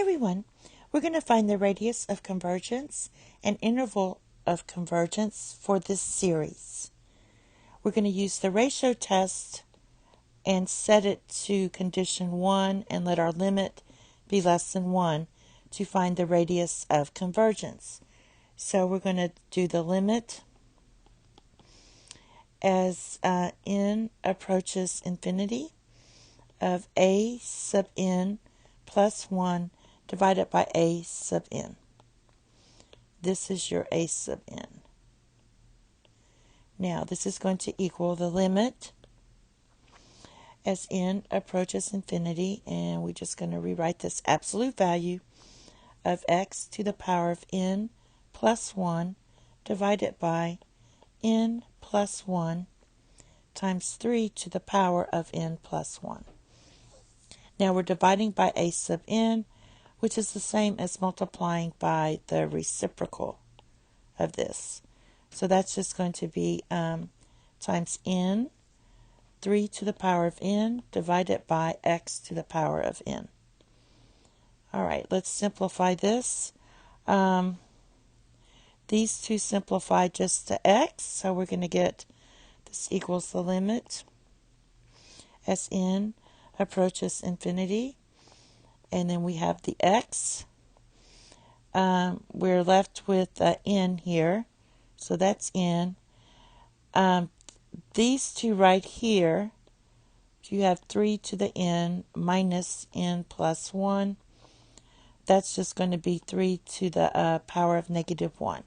everyone, we're going to find the radius of convergence and interval of convergence for this series. We're going to use the ratio test and set it to condition 1 and let our limit be less than 1 to find the radius of convergence. So we're going to do the limit as n approaches infinity of a sub n plus 1 divided by a sub n. This is your a sub n. Now this is going to equal the limit as n approaches infinity, and we're just going to rewrite this absolute value of x to the power of n plus 1 divided by n plus 1 times 3 to the power of n plus 1. Now we're dividing by a sub n, which is the same as multiplying by the reciprocal of this. So that's just going to be times n, 3 to the power of n, divided by x to the power of n. All right, let's simplify this. These two simplify just to x, so we're going to get this equals the limit as n approaches infinity, and then we have the x. We're left with n here, so that's n. These two right here, you have 3 to the n minus n plus 1. That's just going to be 3 to the power of negative 1.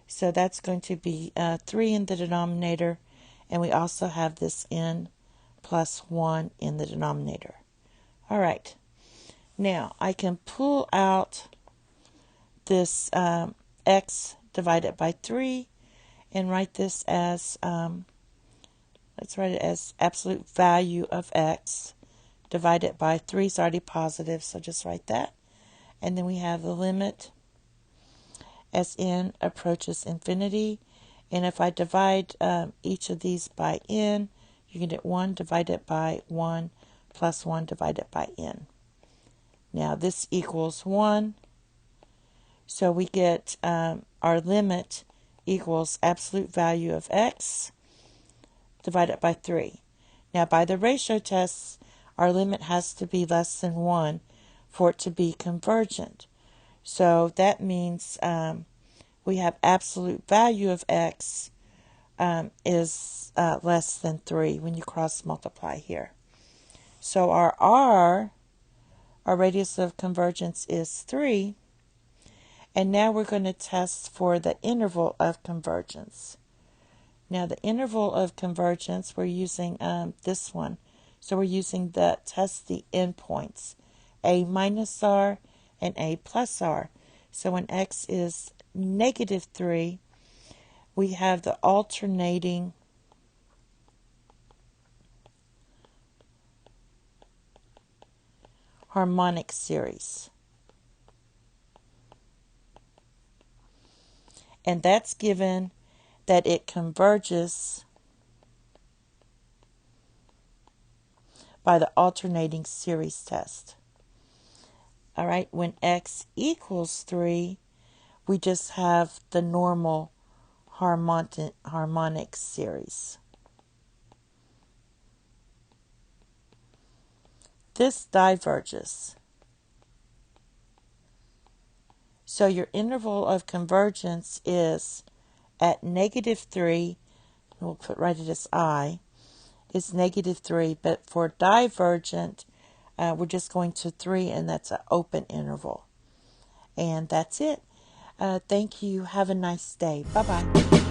So that's going to be 3 in the denominator, and we also have this n plus 1 in the denominator. All right. Now, I can pull out this x divided by 3 and write this as, let's write it as absolute value of x divided by 3 is already positive, so just write that. And then we have the limit as n approaches infinity. And if I divide each of these by n, you can get 1 divided by 1 plus 1 divided by n. Now this equals 1. So we get our limit equals absolute value of x divided by 3. Now by the ratio test, our limit has to be less than 1 for it to be convergent. So that means we have absolute value of x is less than 3 when you cross multiply here. So our r, our radius of convergence is 3. And now we're going to test for the interval of convergence. Now the interval of convergence, we're using this one. So we're using the test the endpoints, a minus r and a plus r. So when x is negative 3, we have the alternating harmonic series. And that's given that it converges by the alternating series test. All right, when x equals 3, we just have the normal harmonic series. This diverges. So your interval of convergence is at negative 3, we'll write it as I, is negative 3, but for divergent, we're just going to 3, and that's an open interval. And that's it. Thank you. Have a nice day. Bye-bye.